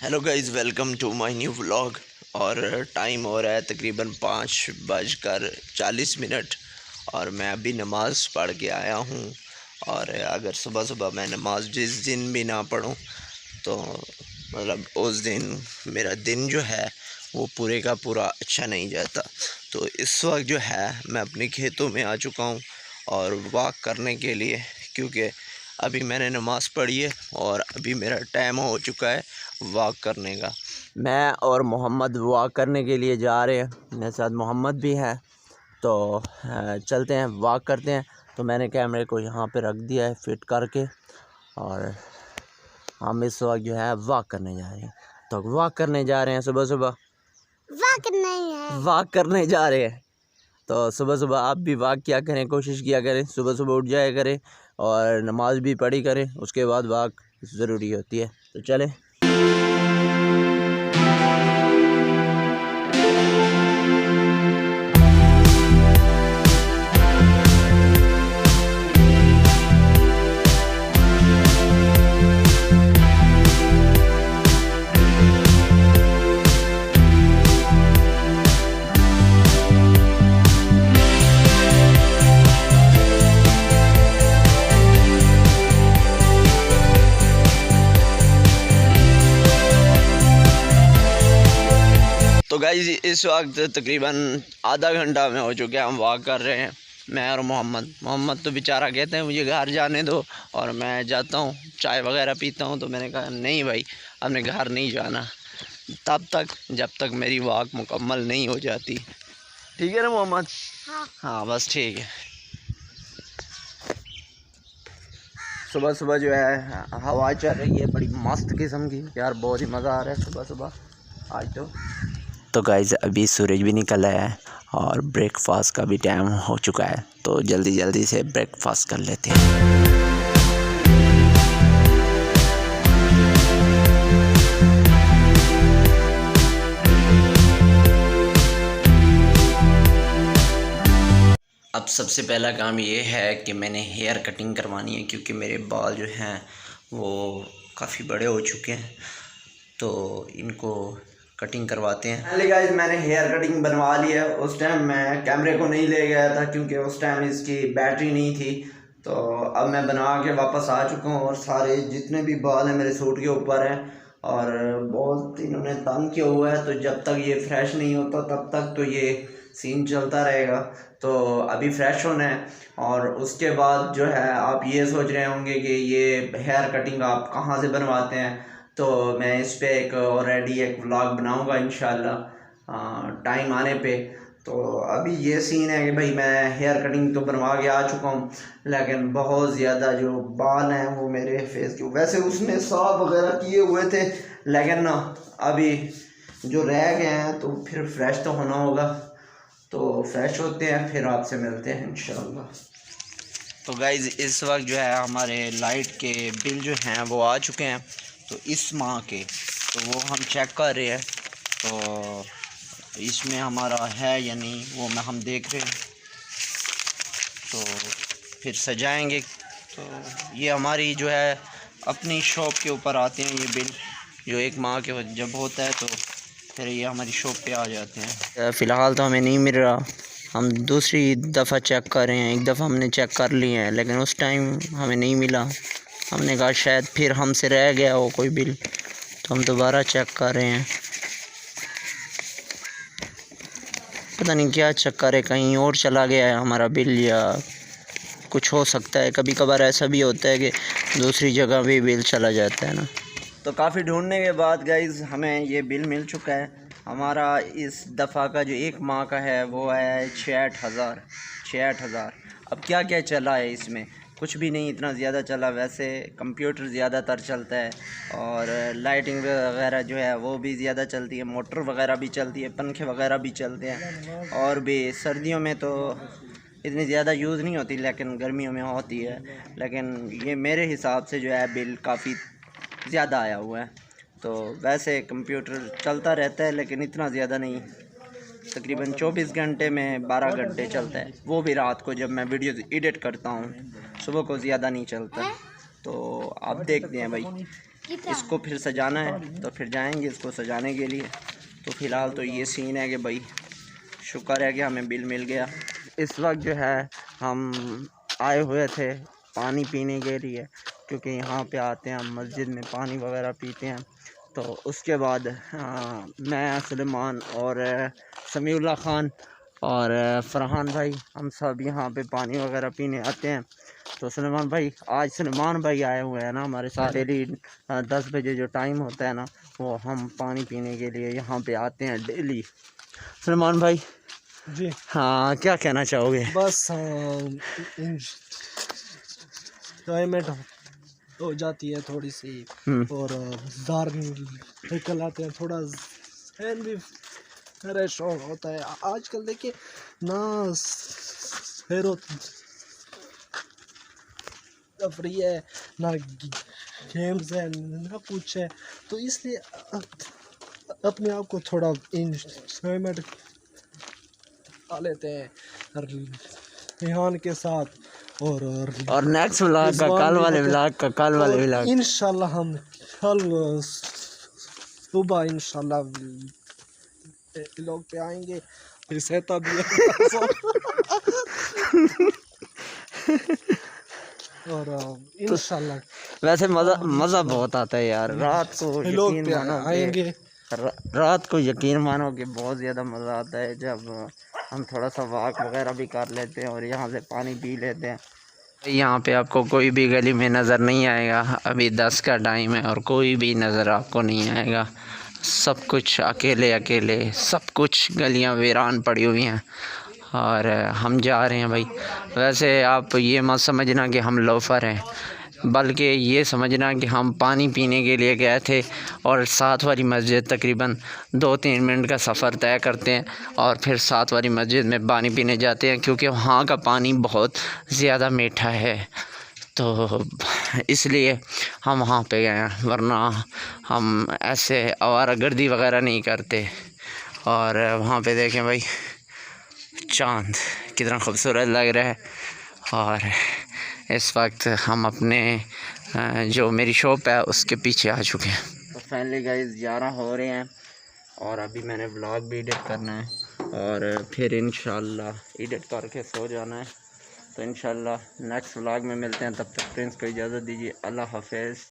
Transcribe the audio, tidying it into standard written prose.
Hello guys, welcome to my new vlog. और time हो रहा है तकरीबन 5:40 और मैं अभी नमाज़ पढ़ के आया हूँ। और अगर सुबह सुबह मैं नमाज़ जिस दिन भी ना पढ़ूँ तो मतलब उस दिन मेरा दिन जो है वो पूरे का पूरा अच्छा नहीं जाता। तो इस वक्त जो है मैं अपने खेतों में आ चुका हूँ और वॉक करने के लिए, क्योंकि अभी मैंने नमाज़ पढ़ी है और अभी मेरा टाइम हो चुका है वॉक करने का। मैं और मोहम्मद वॉक करने के लिए जा रहे हैं, मेरे साथ मोहम्मद भी है। तो चलते हैं, वॉक करते हैं। तो मैंने कैमरे को यहाँ पे रख दिया है फिट करके, और हम इस वक्त जो है वॉक करने जा रहे हैं। तो वॉक करने जा रहे हैं, सुबह सुबह वॉक करने जा रहे हैं। तो सुबह सुबह आप भी वॉक किया करें, कोशिश किया करें, सुबह सुबह उठ जाया करें और नमाज़ भी पढ़ी करें, उसके बाद वॉक ज़रूरी होती है। तो चलें। तो गाइज़ इस वक्त तकरीबन आधा घंटा में हो चुका है, हम वॉक कर रहे हैं, मैं और मोहम्मद तो बेचारा कहते हैं मुझे घर जाने दो, और मैं जाता हूँ चाय वगैरह पीता हूँ। तो मैंने कहा नहीं भाई, हमने घर नहीं जाना तब तक जब तक मेरी वॉक मुकम्मल नहीं हो जाती। ठीक है ना मोहम्मद? हाँ बस ठीक है। सुबह सुबह जो है हवा चल रही है बड़ी मस्त किस्म की यार, बहुत ही मज़ा आ रहा है सुबह सुबह आज तो गाइज़ अभी सूरज भी निकल आया है और ब्रेकफास्ट का भी टाइम हो चुका है। तो जल्दी जल्दी से ब्रेकफास्ट कर लेते हैं। अब सबसे पहला काम ये है कि मैंने हेयर कटिंग करवानी है, क्योंकि मेरे बाल जो हैं वो काफ़ी बड़े हो चुके हैं, तो इनको कटिंग करवाते हैं। पहले गाइस मैंने हेयर कटिंग बनवा लिया। उस टाइम मैं कैमरे को नहीं ले गया था क्योंकि उस टाइम इसकी बैटरी नहीं थी। तो अब मैं बनवा के वापस आ चुका हूँ और सारे जितने भी बाल हैं मेरे सूट के ऊपर हैं और बहुत इन्होंने तंग किया हुआ है। तो जब तक ये फ्रेश नहीं होता तब तक तो ये सीन चलता रहेगा। तो अभी फ्रेश होना है और उसके बाद जो है आप ये सोच रहे होंगे कि ये हेयर कटिंग आप कहाँ से बनवाते हैं। तो मैं इस पे एक ऑलरेडी एक व्लॉग बनाऊंगा इंशाल्लाह टाइम आने पे। तो अभी ये सीन है कि भाई मैं हेयर कटिंग तो बनवा के आ चुका हूँ, लेकिन बहुत ज़्यादा जो बाल हैं वो मेरे फेस के, वैसे उसने साफ वगैरह किए हुए थे, लेकिन ना अभी जो रह गए हैं तो फिर फ्रेश तो होना होगा। तो फ्रेश होते हैं फिर आपसे मिलते हैं इंशाल्लाह। तो गाइज़ इस वक्त जो है हमारे लाइट के बिल जो हैं वो आ चुके हैं, तो इस माह के, तो वो हम चेक कर रहे हैं तो इसमें हमारा है या नहीं वो हम देख रहे हैं। तो फिर सजाएंगे। तो ये हमारी जो है अपनी शॉप के ऊपर आते हैं ये बिल, जो एक माह के जब होता है तो फिर ये हमारी शॉप पे आ जाते हैं। फ़िलहाल तो हमें नहीं मिल रहा, हम दूसरी दफ़ा चेक कर रहे हैं। एक दफ़ा हमने चेक कर लिए हैं लेकिन उस टाइम हमें नहीं मिला। हमने कहा शायद फिर हमसे रह गया हो कोई बिल, तो हम दोबारा चेक कर रहे हैं। पता नहीं क्या चक्कर है, कहीं और चला गया है हमारा बिल या कुछ हो सकता है। कभी कभार ऐसा भी होता है कि दूसरी जगह भी बिल चला जाता है ना। तो काफ़ी ढूंढने के बाद गाइज़ हमें ये बिल मिल चुका है। हमारा इस दफ़ा का जो एक माह का है वो है 66,000। अब क्या क्या चला है इसमें, कुछ भी नहीं इतना ज़्यादा चला। वैसे कंप्यूटर ज़्यादातर चलता है और लाइटिंग वगैरह जो है वो भी ज़्यादा चलती है, मोटर वगैरह भी चलती है, पंखे वगैरह भी चलते हैं। और भी सर्दियों में तो इतनी ज़्यादा यूज़ नहीं होती लेकिन गर्मियों में होती है। लेकिन ये मेरे हिसाब से जो है बिल काफ़ी ज़्यादा आया हुआ है। तो वैसे कंप्यूटर चलता रहता है लेकिन इतना ज़्यादा नहीं, तकरीबन 24 घंटे में 12 घंटे चलता है, वो भी रात को जब मैं वीडियो एडिट करता हूँ। सुबह को ज़्यादा नहीं चलता। तो आप देखते हैं भाई इसको फिर सजाना है, तो फिर जाएंगे इसको सजाने के लिए। तो फ़िलहाल तो ये सीन है कि भाई शुक्र है कि हमें बिल मिल गया। इस वक्त जो है हम आए हुए थे पानी पीने के लिए, क्योंकि यहाँ पे आते हैं हम मस्जिद में पानी वगैरह पीते हैं। तो उसके बाद मैं, सुलेमान और समीउल्लाह ख़ान और फ़रहान भाई, हम सब यहाँ पे पानी वगैरह पीने आते हैं। तो सुलेमान भाई, आज सुलेमान भाई आए हुए हैं ना हमारे साथ। डेली 10 बजे जो टाइम होता है ना, वो हम पानी पीने के लिए यहाँ पे आते हैं डेली। सुलेमान भाई जी हाँ, क्या कहना चाहोगे? बस इंजॉयमेंट हो जाती है थोड़ी सी, और बाहर निकल आते हैं, थोड़ा जहन भी फ्रेश होता है। आजकल देखिए ना सैरो तफरी है, ना गेम्स है, ना कुछ है, तो इसलिए अपने आप को थोड़ा इंजॉयमेंट आ लेते हैं रिहान के साथ। और नेक्स्ट व्लॉग का कल वाले व्लॉग इंशाल्लाह हम कल सुबह इंशाल्लाह व्लॉग पे आएंगे, फिर सहता भी है और इंशाल्लाह वैसे मज़ा बहुत आता है यार। रात को यकीन मानो आएंगे, रात को यकीन मानो कि बहुत ज़्यादा मज़ा आता है जब हम थोड़ा सा वॉक वगैरह भी कर लेते हैं और यहाँ से पानी पी लेते हैं। यहाँ पे आपको कोई भी गली में नज़र नहीं आएगा। अभी 10 का टाइम है और कोई भी नज़र आपको नहीं आएगा। सब कुछ अकेले सब कुछ गलियाँ वीरान पड़ी हुई हैं और हम जा रहे हैं भाई। वैसे आप ये मत समझना कि हम लोफर हैं, बल्कि ये समझना कि हम पानी पीने के लिए गए थे और साथ वाली मस्जिद तकरीबन 2-3 मिनट का सफ़र तय करते हैं और फिर साथ वाली मस्जिद में पानी पीने जाते हैं, क्योंकि वहाँ का पानी बहुत ज़्यादा मीठा है। तो इसलिए हम वहाँ पे गए हैं, वरना हम ऐसे आवारागर्दी वगैरह नहीं करते। और वहाँ पे देखें भाई, चाँद कितना खूबसूरत लग रहा है। और इस वक्त हम अपने जो मेरी शॉप है उसके पीछे आ चुके हैं। तो फाइनली गाइस 11 हो रहे हैं और अभी मैंने व्लॉग भी एडिट करना है और फिर इंशाल्लाह एडिट करके सो जाना है। तो इंशाल्लाह नेक्स्ट व्लॉग में मिलते हैं, तब तक फ्रेंड्स को इजाज़त दीजिए। अल्लाह हाफ़िज़।